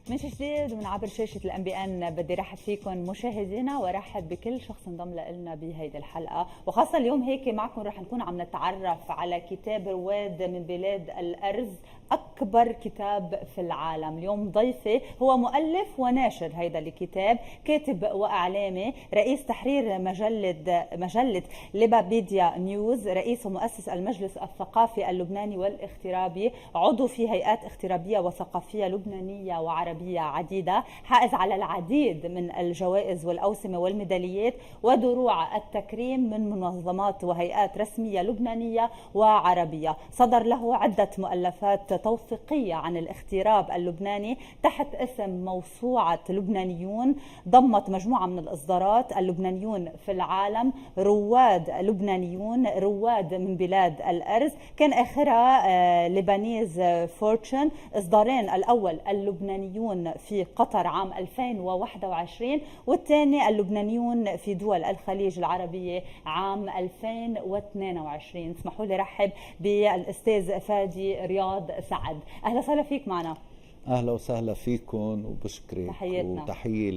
من جديد ومن عبر شاشة الام بي ان بدي رحب فيكم مشاهدينا ورحب بكل شخص انضم لنا بهيدي الحلقة، وخاصة اليوم هيك معكم رح نكون عم نتعرف على كتاب رواد من بلاد الأرز، أكبر كتاب في العالم. اليوم ضيفي هو مؤلف وناشر هيدا الكتاب، كاتب وإعلامي، رئيس تحرير مجلة ليبابيديا نيوز، رئيس ومؤسس المجلس الثقافي اللبناني والاغترابي، عضو في هيئات اغترابية وثقافية لبنانية وعربية عديدة، حائز على العديد من الجوائز والأوسمة والميداليات ودروع التكريم من منظمات وهيئات رسمية لبنانية وعربية. صدر له عدة مؤلفات توثيقية عن الاغتراب اللبناني تحت اسم موسوعة لبنانيون، ضمت مجموعة من الإصدارات: اللبنانيون في العالم، رواد لبنانيون، رواد من بلاد الأرز، كان آخرها لبنيز فورتشن. إصدارين: الأول اللبنانيون في قطر عام 2021، والثاني اللبنانيون في دول الخليج العربية عام 2022. اسمحوا لي رحب بالأستاذ فادي رياض سعد. أهلا وسهلا فيك معنا. أهلا وسهلا فيكم وبشكرك، تحياتنا. وتحية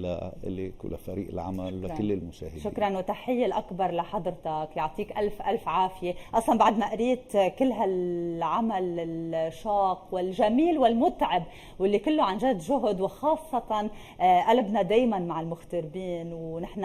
لك ولفريق العمل ولكل المشاهدين. شكرا، وتحية الأكبر لحضرتك، يعطيك ألف ألف عافية. أصلا بعد ما قريت كل هالعمل الشاق والجميل والمتعب واللي كله عن جد جهد، وخاصة قلبنا دايما مع المغتربين، ونحن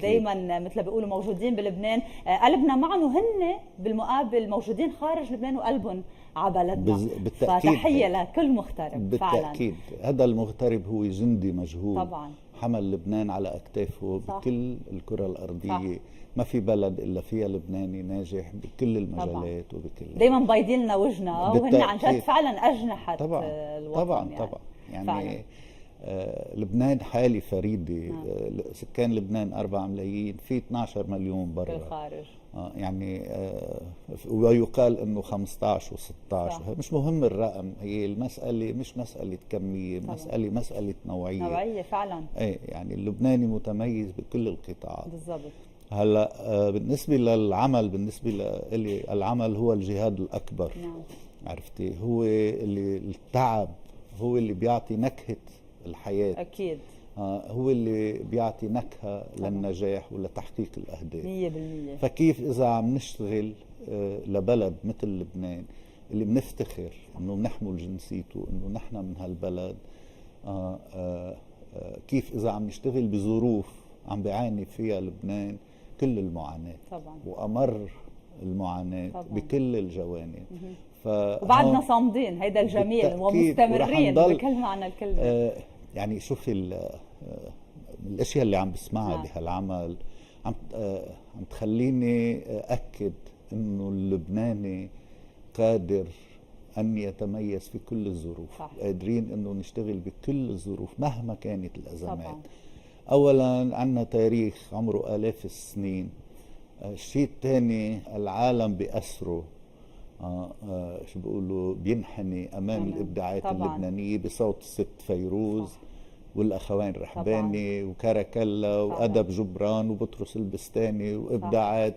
دايما مثل بيقولوا موجودين بلبنان، قلبنا معهم، وهن بالمقابل موجودين خارج لبنان وقلبهم على بلدنا. بالتأكيد. فتحية لكل مغترب. بالتأكيد فعلا. هذا المغترب هو جندي مجهول طبعا، حمل لبنان على أكتافه. صح. بكل الكرة الأرضية. صح. ما في بلد إلا فيها لبناني ناجح بكل المجالات. طبعا. وبكل دايما بايدين لنا وجهنا، وهن عن جد فعلا أجنحة طبعا. الوطن. طبعا يعني لبنان حالة فريدة. سكان لبنان 4 ملايين، في 12 مليون برا بالخارج. يعني ويقال انه 15 و16. مش مهم الرقم، هي المسألة مش مسألة كمية، مسألة نوعية فعلا. ايه يعني اللبناني متميز بكل القطاعات. بالضبط. هلا بالنسبة للعمل، بالنسبة لي العمل هو الجهاد الأكبر. نعم. عرفتي، هو اللي التعب هو اللي بيعطي نكهة الحياة. أكيد. هو اللي بيعطي نكهة للنجاح ولتحقيق الأهداف. 100%. فكيف إذا عم نشتغل لبلد مثل لبنان اللي بنفتخر إنه بنحمل جنسيته، إنه نحن من هالبلد، كيف إذا عم نشتغل بظروف عم بيعاني فيها لبنان كل المعاناة. طبعا. وأمر المعاناة. طبعا. بكل الجوانب. وبعدنا صامدين، هيدا الجميل، ومستمرين بكل معنى الكلمة. يعني شوفي الاشياء اللي عم بسمعها بهالعمل عم تخليني أكد انه اللبناني قادر ان يتميز في كل الظروف. صح. قادرين انه نشتغل بكل الظروف مهما كانت الازمات. طبعا. اولا عنا تاريخ عمره آلاف السنين. الشيء الثاني العالم بأسره شو بيقولوا بينحني امام الابداعات. طبعا. اللبنانيه بصوت الست فيروز. صح. والاخوين رحباني. طبعا. وكركلا وادب جبران وبطرس البستاني وابداعات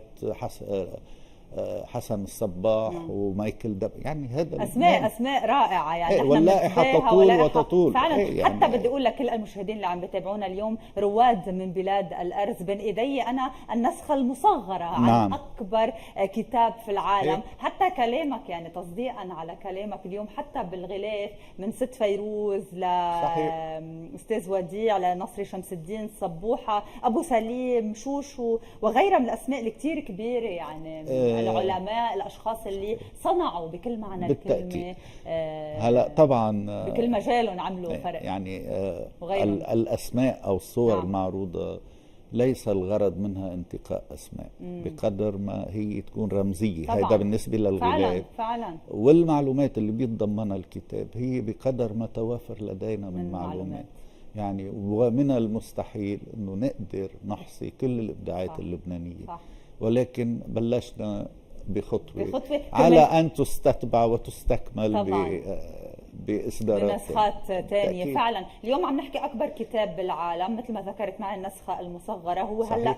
حسن الصباح. ومايكل دب. يعني هذا اسماء رائعه. يعني واللائحه تطول وتطول فعلا. يعني حتى بدي اقول لكل المشاهدين اللي عم بتابعونا اليوم، رواد من بلاد الأرز، بين ايدي انا النسخه المصغره عن نعم. اكبر كتاب في العالم. حتى كلامك، يعني تصديقا على كلامك اليوم، حتى بالغلاف من ست فيروز لاستاذ وديع لنصري شمس الدين صبوحه، ابو سليم، شوشو، وغيرها من الاسماء اللي كثير كبيره. يعني العلماء، الاشخاص اللي صنعوا بكل معنى الكلمه. هلا طبعا بكل مجالهم عملوا فرق. يعني الاسماء او الصور. نعم. المعروضه ليس الغرض منها انتقاء اسماء بقدر ما هي تكون رمزيه. هذا بالنسبه للغلاف. فعلا. والمعلومات اللي بيتضمنها الكتاب هي بقدر ما توافر لدينا من معلومات. يعني ومن المستحيل انه نقدر نحصي كل الابداعات. صح. اللبنانيه. صح. ولكن بلشنا بخطوة على أن تستتبع وتستكمل بإصدارات بنسخات تانية. بالتأكيد. فعلا اليوم عم نحكي أكبر كتاب بالعالم مثل ما ذكرت معي النسخة المصغرة، هو صحيح. هلأ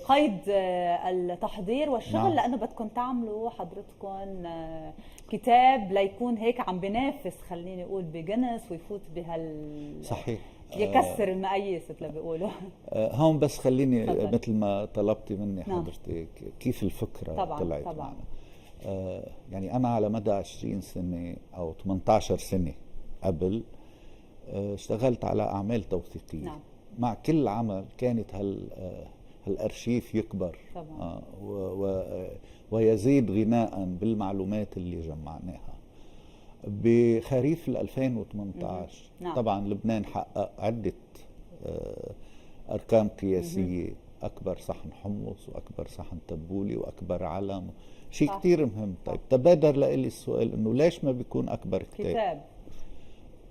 قيد التحضير والشغل، نعم. لأنه بدكم تعملوا حضرتكم كتاب ليكون هيك عم بينافس خليني أقول بجنس ويفوت صحيح. يكسر المقاييس مثل ما بيقولوا. هون بس خليني تفضل. مثل ما طلبتي مني نعم. حضرتك كيف الفكرة طبعاً، طلعت طبعاً. معنا. يعني أنا على مدى 20 سنة أو 18 سنة قبل اشتغلت على أعمال توثيقية. نعم. مع كل عمل كانت هالأرشيف يكبر طبعاً. ويزيد غناء بالمعلومات اللي جمعناها. بخريف 2018 نعم. طبعا لبنان حقق عدة أرقام قياسية، أكبر صحن حمص وأكبر صحن تبولي وأكبر علم، شيء كتير مهم. طيب تبادر لإلي السؤال إنه ليش ما بيكون أكبر كتاب؟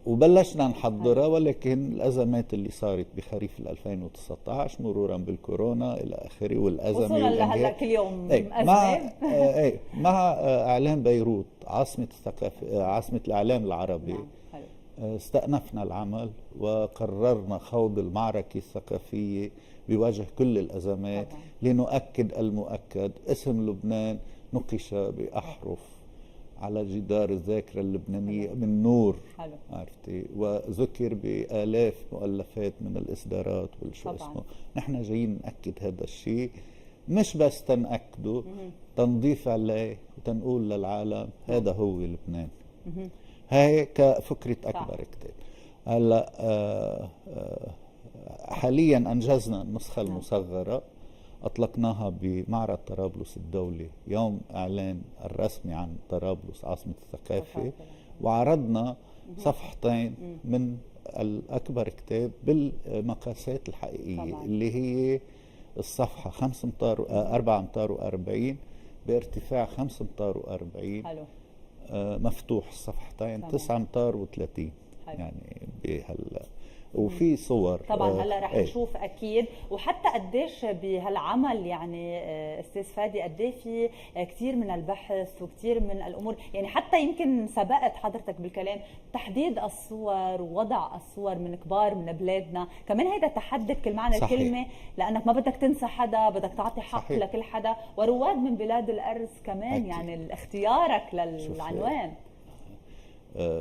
وبلشنا نحضرها، ولكن الأزمات اللي صارت بخريف 2019 مرورا بالكورونا إلى آخره والأزمة وصولا لهلا كل يوم أزمة مع إعلان بيروت عاصمة الثقافة عاصمة الإعلام العربي. نعم. استأنفنا العمل وقررنا خوض المعركة الثقافية بوجه كل الأزمات طبعا. لنؤكد المؤكد. اسم لبنان نقش بأحرف على جدار الذاكرة اللبنانية من نور. حلو. عرفتي، وذكر بآلاف مؤلفات من الإصدارات والشو اسمه. نحن جايين نأكد هذا الشيء، مش بس تنأكده، تنضيف عليه وتنقول للعالم هذا هو لبنان. هاي كفكرة أكبر كتاب. هلا حاليا أنجزنا النسخة المصغرة، أطلقناها بمعرض طرابلس الدولي يوم إعلان الرسمي عن طرابلس عاصمة الثقافة، وعرضنا صفحتين من الأكبر كتاب بالمقاسات الحقيقية طبعا. اللي هي الصفحة 5 أمتار 4 أمتار و40 بارتفاع 5 أمتار و40. حلو. مفتوح الصفحتين 9 أمتار و30 يعني بهال. وفي صور طبعا هلا رح نشوف اكيد. وحتى قديش بهالعمل يعني استاذ فادي قديه في كثير من البحث وكثير من الامور، يعني حتى يمكن سبقت حضرتك بالكلام تحديد الصور ووضع الصور من كبار من بلادنا، كمان هيدا تحدي بكل معنى الكلمه، لانك ما بدك تنسى حدا، بدك تعطي حق صحيح. لكل حدا، ورواد من بلاد الارز كمان أكيد. يعني اختيارك للعنوان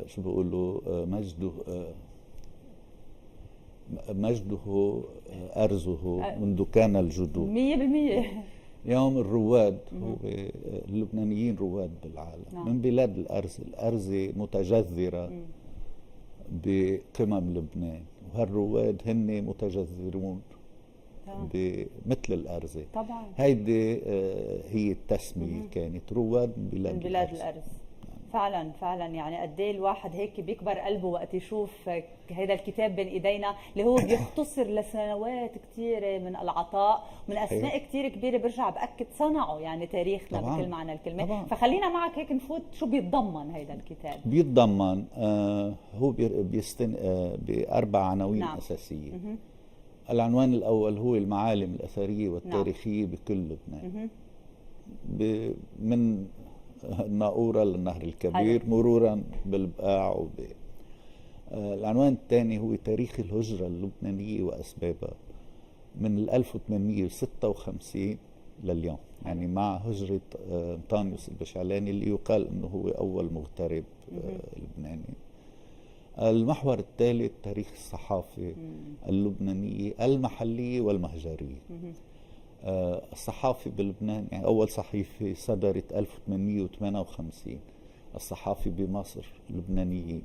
شو بيقولوا مجده أرزه منذ كان الجدود 100%. يوم الرواد هو اللبنانيين رواد بالعالم. نعم. من بلاد الأرز. الأرزة متجذرة بقمم لبنان، وهالرواد هن متجذرون مثل الأرزة طبعا. هيدي هي التسمية كانت رواد من بلاد الأرز. فعلا فعلا يعني قد ايه الواحد هيك بيكبر قلبه وقت يشوف هذا الكتاب بين ايدينا اللي هو بيختصر لسنوات كثيره من العطاء من اسماء كثير كبيره. برجع باكد صنعوا يعني تاريخنا طبعاً. بكل معنى الكلمه طبعاً. فخلينا معك هيك نفوت شو بيتضمن هذا الكتاب. بيتضمن هو باربع عناوين نعم. اساسيه. العنوان الاول هو المعالم الاثريه والتاريخيه نعم. بكل لبنان من الناقورة للنهر الكبير حلو. مرورا بالبقاع العنوان الثاني هو تاريخ الهجرة اللبنانية وأسبابها من 1856 لليوم، يعني مع هجرة أنطونيوس البشعلاني اللي يقال أنه هو أول مغترب لبناني. المحور الثالث تاريخ الصحافة اللبنانية المحلية والمهجرية. الصحافة بلبنان، يعني أول صحيفة صدرت 1858 الصحافة بمصر لبنانيين.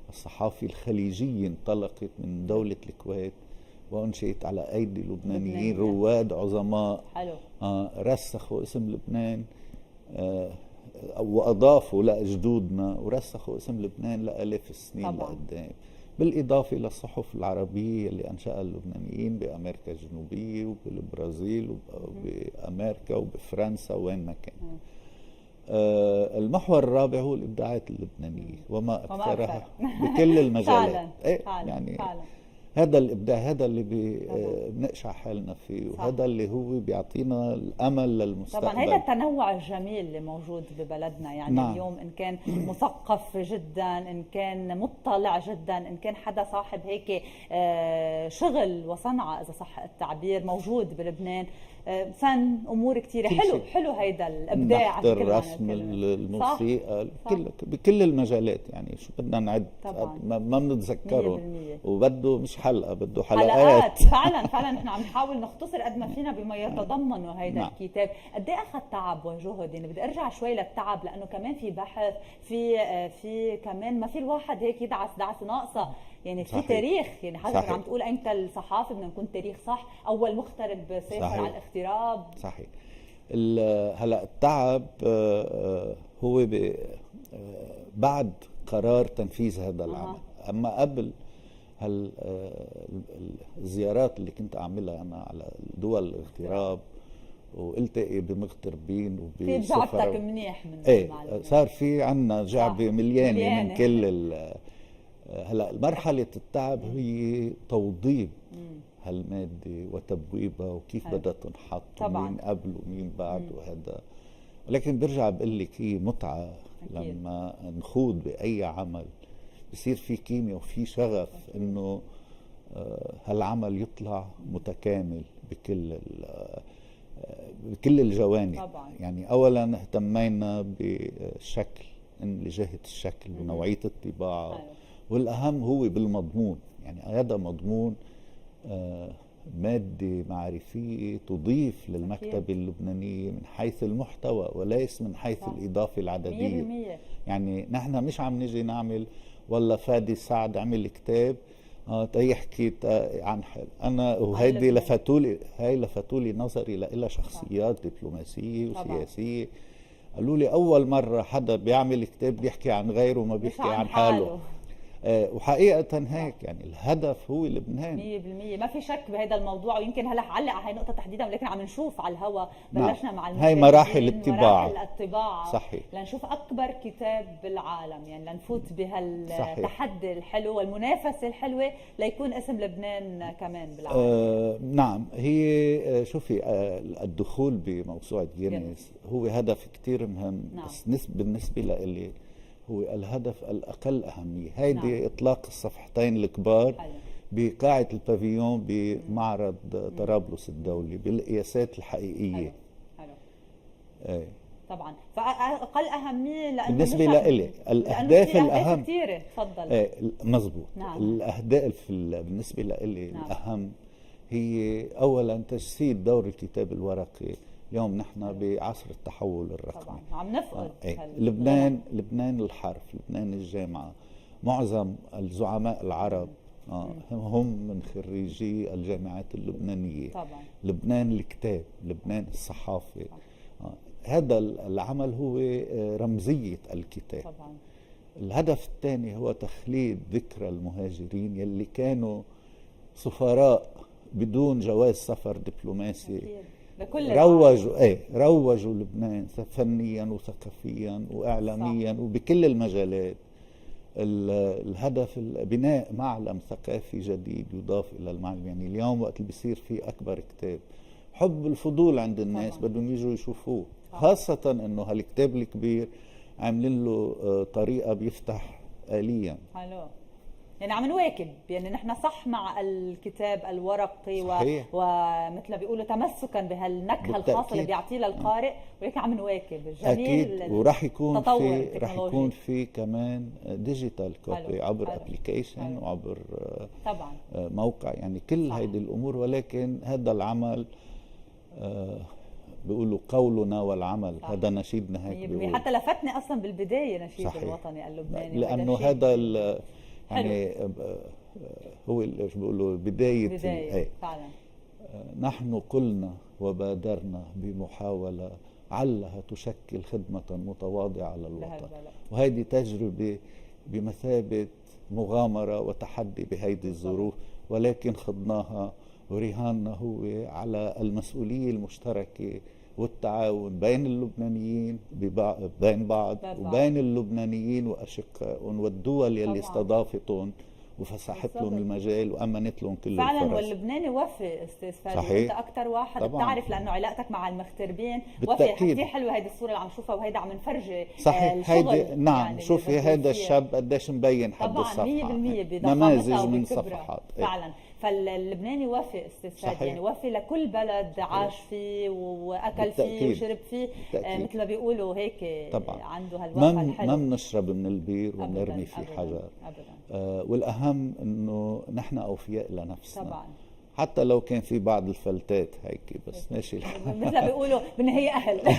الصحافة الخليجية انطلقت من دولة الكويت وأنشئت على أيدي لبنانيين رواد عظماء حلو. رسخوا اسم لبنان وأضافوا لجدودنا ورسخوا اسم لبنان لآلاف السنين لقدام، بالإضافة إلى الصحف العربية اللي أنشأها اللبنانيين بأمريكا الجنوبية وبالبرازيل وبأمريكا وبفرنسا وين ما كان. المحور الرابع هو الإبداعات اللبنانية وما أكثرها بكل المجالات. فعلا. يعني فعلا. هذا الابداع، هذا اللي بنقشع حالنا فيه، وهذا اللي هو بيعطينا الامل للمستقبل. طبعا هذا التنوع الجميل اللي موجود ببلدنا، يعني نعم. اليوم ان كان مثقف جدا، ان كان مطلع جدا، ان كان حدا صاحب هيك شغل وصنعه اذا صح التعبير موجود بلبنان، فن، امور كثيره. حلو حلو هيدا الابداع، نحت الرسم، الموسيقى، بكل المجالات. يعني شو بدنا نعد، ما بنتذكره، وبده مش حلقه، بده حلقات. فعلا فعلا نحن عم نحاول نختصر قد ما فينا بما يتضمنه هيدا نعم. الكتاب. قد ايه اخذ تعب وجهد؟ يعني بدي ارجع شوي للتعب، لانه كمان في بحث، في كمان ما في الواحد هيك يدعس دعسه ناقصه، يعني في صحيح. تاريخ، يعني حضرتك عم تقول انت الصحافي بدنا نكون تاريخ صح، اول مغترب سافر على الاغتراب. صحيح. هلا التعب هو بعد قرار تنفيذ هذا العمل. اما قبل الزيارات اللي كنت اعملها انا على دول الاغتراب والتقي بمغتربين في جعبتك منيح من المعلومات، صار في عنا جعبه مليانه من كل هلا مرحله التعب هي توضيب هالماده وتبويبها وكيف بدها تنحط، ومين قبل ومين بعد وهذا. ولكن برجع بقول لك هي متعه أكيد. لما نخوض باي عمل بصير في كيمياء وفي شغف انه هالعمل يطلع متكامل بكل الجوانب. طبعا. يعني اولا اهتمينا بالشكل، من جهه الشكل ونوعيه الطباعه، والاهم هو بالمضمون. يعني هذا مضمون مادة معرفية تضيف للمكتبة اللبنانية من حيث المحتوى وليس من حيث الإضافة العددية. 100%. يعني نحن مش عم نجي نعمل والله فادي سعد عمل كتاب تيحكي عن حال أنا وهيدي لفتولي نظري لإلها شخصيات دبلوماسية وسياسية. قالوا لي أول مرة حدا بيعمل كتاب بيحكي عن غيره وما بيحكي عن حاله. وحقيقة هيك، يعني الهدف هو لبنان 100%. ما في شك بهذا الموضوع، ويمكن هلا حعلق على هاي النقطة تحديدا، ولكن عم نشوف على الهواء بلشنا مع هاي مراحل الطباعة. صحيح. لنشوف أكبر كتاب بالعالم، يعني لنفوت بهالتحدي الحلو والمنافسة الحلوة ليكون اسم لبنان كمان بالعالم. نعم. هي شوفي الدخول بموسوعة جينيس هو هدف كتير مهم. نعم. بس بالنسبة لإلي هو الهدف الأقل أهمية. هيدي إطلاق الصفحتين الكبار بقاعة البافيون بمعرض طرابلس الدولي بالقياسات الحقيقية. حلو. طبعا. فأقل أهمية بالنسبة لإلي الأهداف الأهم كثيرة. تفضل. مزبوط. نعم. الأهداف بالنسبة لإلي نعم. الأهم هي أولا تجسيد دور الكتاب الورقي. اليوم نحن بعصر التحول الرقمي. طبعا عم نفقد لبنان الحرف، لبنان الجامعة. معظم الزعماء العرب هم من خريجي الجامعات اللبنانية. طبعا. لبنان الكتاب، لبنان الصحافة. هذا العمل هو رمزية الكتاب. طبعا. الهدف الثاني هو تخليد ذكرى المهاجرين يلي كانوا سفراء بدون جواز سفر دبلوماسي. روجوا لبنان فنيا وثقافيا واعلاميا صح. وبكل المجالات. الهدف بناء معلم ثقافي جديد يضاف الى المعلم. يعني اليوم وقت اللي بيصير في اكبر كتاب، حب الفضول عند الناس، بدهم يجوا يشوفوه. خاصة انه هالكتاب الكبير عاملين له طريقة بيفتح آليا. حلو. يعني عم نواكب، يعني نحن صح مع الكتاب الورقي ومثل ما بيقولوا تمسكا بهالنكهه الخاصه اللي بيعطيها القارئ، ولكن عم نواكب الجميل. اكيد. وراح يكون في كمان ديجيتال كوبي عبر ابلكيشن وعبر طبعا موقع. يعني كل هيدي الامور. ولكن هذا العمل بيقولوا قولنا والعمل. صح. هذا نشيدنا هيك بيقول. حتى لفتني اصلا بالبدايه نشيد الوطني اللبناني، لانه هذا يعني هو شو بيقولوا بداية فعلا. نحن قلنا وبادرنا بمحاولة علها تشكل خدمة متواضعة للوطن، وهذه تجربة بمثابة مغامرة وتحدي بهيدي الظروف، ولكن خضناها. ورهاننا هو على المسؤولية المشتركة والتعاون بين اللبنانيين بين بعض وبين اللبنانيين وأشقائهم والدول يلي استضافتهم وفسحت بالضبط. لهم المجال وامنت لهم كل فعلا الفرص. واللبناني وفي استاذ فادي، صحيح. وانت اكثر واحد طبعاً. بتعرف لانه علاقتك مع المغتربين وفي. بالتأكيد. كثير حلوه هيدي الصوره اللي عم نشوفها، وهيدا عم نفرجي صحيح. الشغل هيدي نعم يعني شوفي اللي هيدا بذلوا فيه. الشاب قديش مبين حد طبعا الصفحه، 100% بضخامتها نماذج من وبكبرها. صفحات. فعلا فاللبناني وفي استاذ فادي، صحيح. يعني وفي لكل بلد عاش فيه واكل فيه بالتأكيد. وشرب فيه. بالتأكيد. مثل ما بيقولوا هيك طبعا عنده هالوفا ما الحلو. بنشرب من البير أبداً، ونرمي فيه أبداً، حجر. أبداً. والاهم انه نحن اوفياء لنفسنا طبعا حتى لو كان في بعض الفلتات هيك، بس ماشي الحال. مثل ما بيقولوا بالنهايه اهل.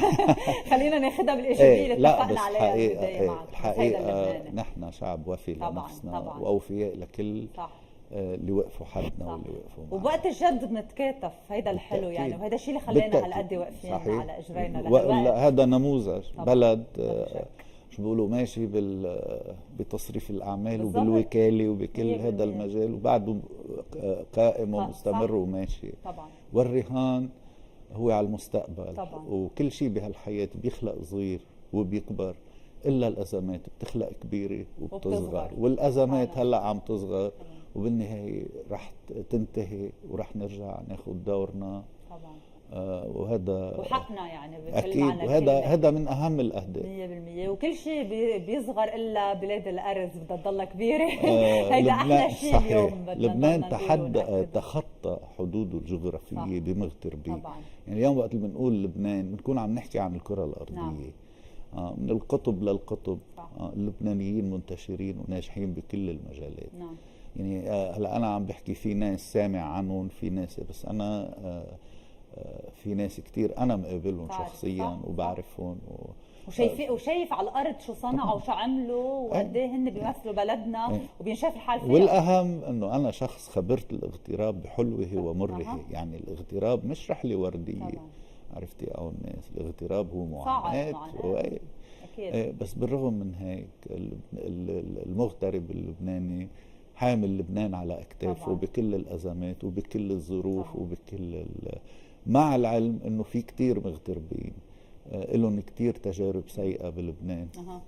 خلينا ناخذها بالايجابيه اللي لا اتفقنا بس عليها حقيقة بالبدايه معك. بس هيدا الحقيقة اللبناني. نحن شعب وفي طبعاً، لنفسنا طبعاً. وأوفياء لكل صح. اللي وقفوا حدنا صح. واللي وقفوا معنا. وبوقت الجد بنتكاتف، هيدا الحلو بالتأكيد. يعني، وهيدا الشيء اللي خلانا بالتأكيد. هالقد واقفين صحيح. على اجرينا وإلا لهالوقت. هذا نموذج طبعاً. بلد لا شك. شو بيقولوا ماشي بتصريف الأعمال بالضبط. وبالوكالة وبكل 100%. هذا المجال، وبعده قائم صح. ومستمر وماشي. طبعا والرهان هو على المستقبل. طبعاً. وكل شيء بهالحياة بيخلق صغير وبيكبر، إلا الأزمات بتخلق كبيرة وبتصغر، وبتصغر. والأزمات فعلاً. هلأ عم تصغر وبالنهاية رح تنتهي ورح نرجع ناخد دورنا. طبعا وهذا وحقنا يعني بكل أكيد، معنى وهذا الكلمة. هذا من أهم الأهداف. 100%. وكل شيء بيصغر الا بلاد الارز بدها تضلها كبيره. هيدا احلى شيء صحيح. اليوم بدنا لبنان نضلنا نقوله ونأكده. تخطى حدوده الجغرافية صح. بمغتربيه. طبعا يعني اليوم وقت اللي بنقول لبنان بنكون عم نحكي عن الكرة الأرضية. نعم. من القطب للقطب. صح. اللبنانيين منتشرين وناجحين بكل المجالات. نعم. يعني هلا أنا عم بحكي في ناس سامع عنهم، في ناس، بس أنا في ناس كتير أنا مقابلهم بعرف. شخصيا صح. وبعرفهم وشايف على الارض شو صنعوا وشو عملوا وقد ايه هن بيمثلوا بلدنا وبينشاف الحال فيها. والأهم أنه أنا شخص خبرت الاغتراب بحلوه ومره. أها. يعني الاغتراب مش رحلة وردية. طبعا. عرفتي أو الناس الاغتراب هو صعب معاناة. معاناة. اكيد. بس بالرغم من هيك المغترب اللبناني حامل لبنان على أكتافه طبعاً. بكل الأزمات وبكل الظروف طبعاً. وبكل مع العلم أنه في كتير مغتربين لهم كتير تجارب سيئة بلبنان. أها.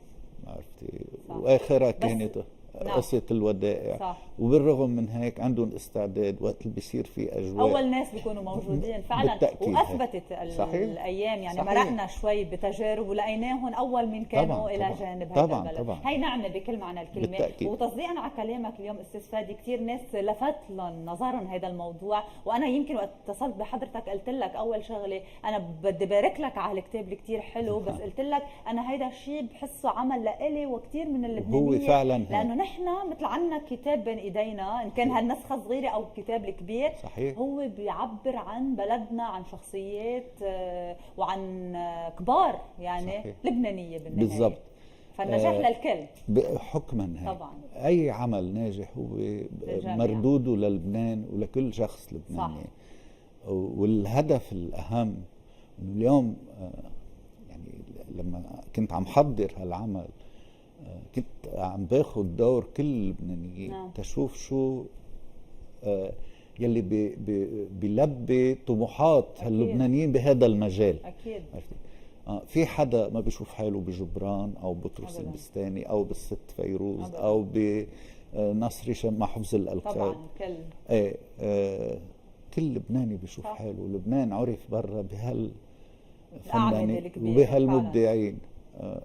عرفتي، صح. وآخرها كانت نعم. قصة الودائع. صح. وبالرغم من هيك عندهم استعداد وقت اللي بيصير في أجواء. اول ناس بيكونوا موجودين فعلا. بالتأكيد. واثبتت صحيح. الايام يعني. صحيح. مرقنا شوي بتجارب ولقيناهم اول من كانوا طبعاً. الى طبعاً. جانب طبعاً. هذا البلد. طبعاً. هي نعمه بكل معنى الكلمه. بالتأكيد. وتصديقا على كلامك اليوم استاذ فادي، كثير ناس لفت لهم نظرهم هذا الموضوع. وانا يمكن وقت اتصلت بحضرتك قلت لك اول شغله انا بدي بارك لك على الكتاب اللي كثير حلو، بس قلت لك انا هيدا الشيء بحسه عمل لإلي وكثير من اللبنانيه. هو فعلا لانه نحن مثل عنا كتاب بين ايدينا، ان كان هالنسخه صغيره او الكتاب الكبير. صحيح. هو بيعبر عن بلدنا، عن شخصيات وعن كبار يعني. صحيح. لبنانيه بالنهايه. بالضبط. فالنجاح للكل. حكما هيك طبعا اي عمل ناجح هو للجميع. مردوده للبنان ولكل شخص لبناني. صح. والهدف الاهم انه اليوم يعني لما كنت عم حضر هالعمل كنت عم باخد دور كل اللبنانيين. نعم. تشوف شو يلي بيلبي طموحات هاللبنانيين بهذا المجال. اكيد. عرفتي؟ في حدا ما بيشوف حاله بجبران او بطرس أبداً. البستاني او بالست فيروز أبداً. او بنصر هشام مع حفظ الالقاب. طبعا كل كل لبناني بيشوف صح. حاله. لبنان عرف برا الأعمدة بهالفنانين الكبيرة وبهالمبدعين.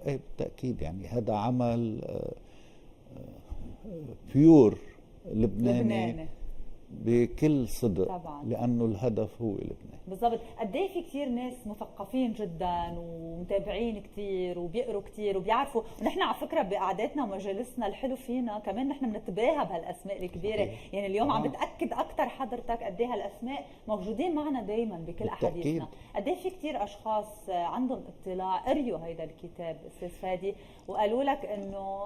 بالتأكيد يعني هذا عمل بيور لبناني بكل صدق. طبعاً. لأنه الهدف هو لبنان. بالضبط. قد ايه في كثير ناس مثقفين جدا ومتابعين كثير وبيقروا كثير وبيعرفوا. ونحن على فكره بقعداتنا ومجالسنا الحلو فينا كمان نحن بنتباهى بهالاسماء الكبيره. صحيح. يعني اليوم عم بتاكد اكثر حضرتك قد ايه هالاسماء موجودين معنا دائما بكل بالتأكيد. احاديثنا. قد ايه في كثير اشخاص عندهم اطلاع قريوا هيدا الكتاب استاذ فادي وقالوا لك انه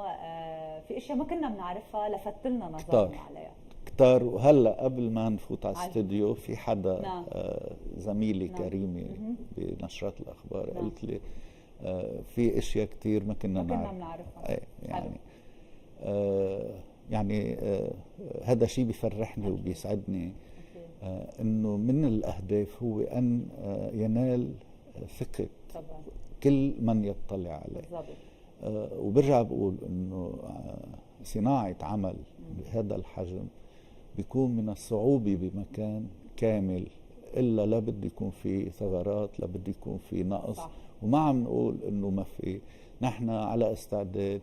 في اشياء ما كنا بنعرفها لفت لنا نظرنا عليها كتار. وهلا قبل ما نفوت على الاستوديو في حدا نعم. زميلي نعم. كريمه بنشرات الاخبار نعم. قلت لي في اشياء كتير ما كنا نعرفها. يعني هذا شيء بيفرحني وبيسعدني. انه من الاهداف هو ان ينال ثقه كل من يطلع عليه. بالضبط. وبرجع بقول انه صناعة عمل بهذا الحجم بيكون من الصعوبة بمكان كامل، إلا لابد يكون في ثغرات، لابد يكون في نقص. صح. وما عم نقول إنه ما في، نحن على استعداد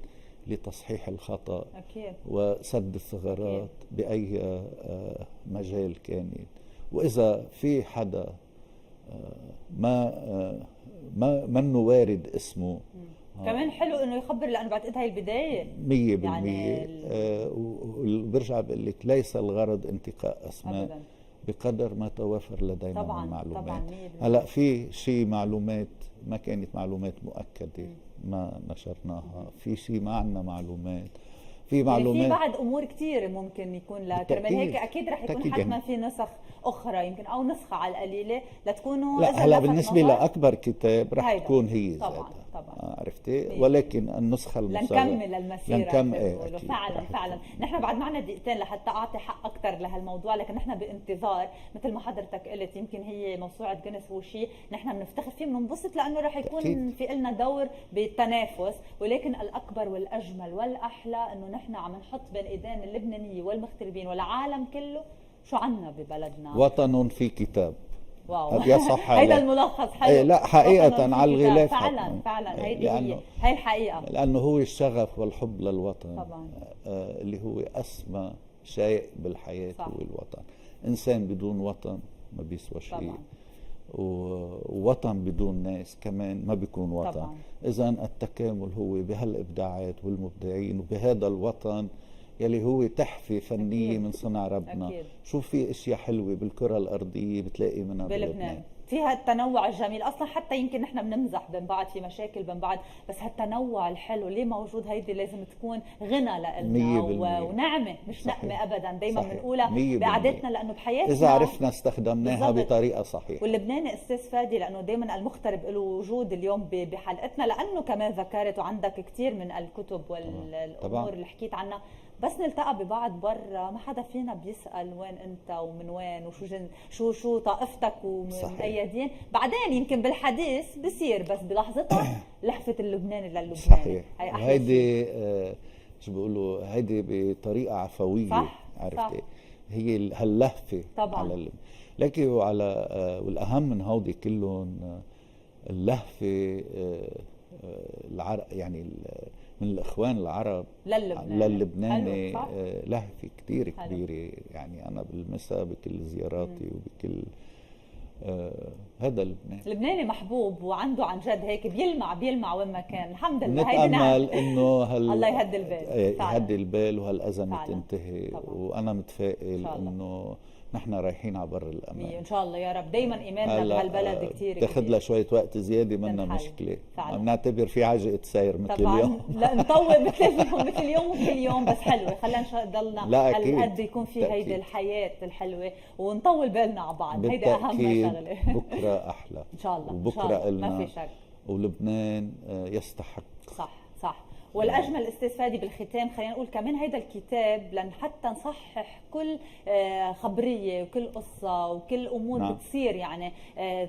لتصحيح الخطأ أكيد. وسد الثغرات بأي مجال كان. وإذا في حدا منه وارد اسمه كمان حلو انه يخبر، لانه بعتقد هاي البدايه 100%. يعني وبرجع بقول لك ليس الغرض انتقاء اسماء أبداً. بقدر ما توفر لدينا طبعاً من معلومات. طبعاً. هلا في شيء معلومات ما كانت معلومات مؤكده ما نشرناها، في شيء ما عندنا معلومات، في معلومات يعني في بعد امور كثير ممكن يكون لها كرمال هيك اكيد رح يكون حتما يعني في نسخ اخرى يمكن او نسخه على القليله لتكونوا. لا هلا بالنسبه لاكبر كتاب رح تكون هي طبعا ذاتها طبعا عرفتي، ولكن النسخه المصغره لنكمل المسيره لنكمل. فعلا فعلا. نحن بعد معنا دقيقتين لحتى اعطي حق اكثر لهالموضوع، لكن نحن بانتظار مثل ما حضرتك قلت يمكن هي موسوعه جينيس هو شيء نحن بنفتخر فيه بننبسط لانه رح يكون أكيد. في لنا دور بالتنافس، ولكن الاكبر والاجمل والاحلى انه نحن عم نحط بين ايدين اللبنانيه والمغتربين والعالم كله شو عنا ببلدنا. وطن في كتاب. واو يصح هيدا الملخص حلو. ايه لا حقيقة على الغلاف فعلا فعلا هي الحقيقة، لأنه هو الشغف والحب للوطن طبعا. اللي هو أسمى شيء بالحياة صح. هو الوطن. إنسان بدون وطن ما بيسوى شيء، ووطن بدون ناس كمان ما بيكون وطن. إذن التكامل هو بهالإبداعات والمبدعين وبهذا الوطن يلي هو تحفة فنية أكيد. من صنع ربنا. أكيد. شوف في اشياء حلوة بالكرة الارضية بتلاقي منها بلبنان، فيها التنوع الجميل. اصلا حتى يمكن نحن بنمزح بين بعض في مشاكل بين بعض، بس هالتنوع الحلو ليه موجود؟ هيدي لازم تكون غنى لنا ونعمة مش صحيح. نقمة ابدا، دايما بنقولها بقعدتنا لانه بحياتنا اذا عرفنا استخدمناها بطريقة صحيحة. واللبناني استاذ فادي لانه دايما المغترب له وجود اليوم بحلقتنا، لانه كمان ذكرت وعندك كثير من الكتب والامور اللي حكيت عنها، بس نلتقى ببعض برا ما حدا فينا بيسأل وين انت ومن وين وشو شو طائفتك ومن اي دين. بعدين يمكن بالحديث بصير، بس بلحظتها لهفة اللبناني للبناني. صحيح. هيدي شو بيقولوا هيدي بطريقة عفوية. صح. عرفتي هي هاللهفة على اللبنان. لكن وعلى والاهم من هودي كلهم اللهفة يعني من الإخوان العرب للبناني لهفة كتير كبيرة. يعني أنا بالمساء بكل زياراتي وبكل هذا اللبناني محبوب وعنده عن جد هيك بيلمع وين ما كان. الحمد لله. نتأمل إنه الله يهدي البال، يهدي البال وهالأزمة تنتهي. وأنا متفائل إنه نحن رايحين على بر الأمان ان شاء الله يا رب. دايما ايماننا بهالبلد كثير تاخذ لها شويه وقت زياده منا مشكله. بنعتبر في عجقه سير مثل اليوم. لا نطول مثل اليوم وكل يوم، بس حلوه خلينا نضلنا هالقد يكون في هيدي الحياه الحلوه ونطول بالنا على بعض. هيدي اهم شغله. بكره احلى ان شاء الله. وبكره ما في شك. ولبنان يستحق. صح. والاجمل استاذ فادي بالختام خلينا نقول كمان هيدا الكتاب لان حتى نصحح كل خبريه وكل قصه وكل امور بتصير يعني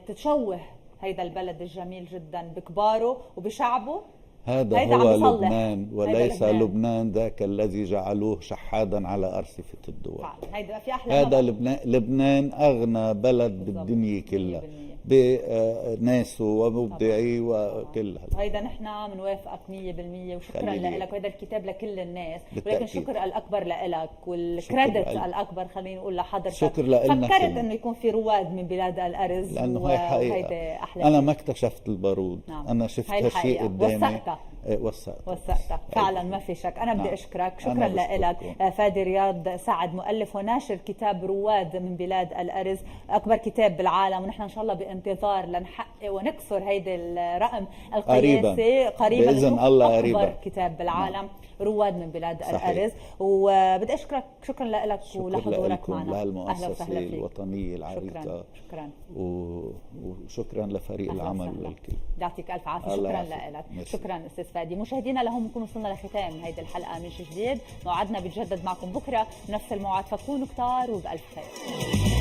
تتشوه هيدا البلد الجميل جدا بكباره وبشعبه. هذا هو لبنان، وليس لبنان ذاك الذي جعلوه شحادا على أرصفة الدول. هيدا في أحلى. هذا لبنان أغنى بلد بالدنيا كلها بناسه ومبدعيه وكل هذا. هيدا نحن بنوافقك 100% وشكرا لك. وهذا الكتاب لكل الناس، ولكن الشكر الأكبر لك والكريدت الأكبر خلينا نقول لحضرتك. شكر لنا. فكرت إنه يكون في رواد من بلاد الأرز، لأنه هي حقيقة. أحلى أنا ما اكتشفت البارود. أنا شفت هالشيء قدامي. وثقتك فعلا ما في شك. أنا بدي أشكرك. شكرا لك فادي رياض سعد، مؤلف وناشر كتاب رواد من بلاد الأرز، أكبر كتاب بالعالم، ونحن إن شاء الله بانتظار لنحقق ونكسر هيدي الرقم القياسي قريبا بإذن الله. أكبر كتاب بالعالم رواد من بلاد الأرز. وبدي أشكرك. شكرا لك ولحضورك معنا. لهالمؤسسة الوطنية العريقة. شكرا. وشكرا لفريق العمل والكل. يعطيك ألف عافية. شكرا لك. شكرا أستاذ فادي. مشاهدينا لهم نكون وصلنا لختام هيدي الحلقة من جديد. موعدنا بيتجدد معكم بكرة نفس الموعد، فكونوا كتار وبألف خير.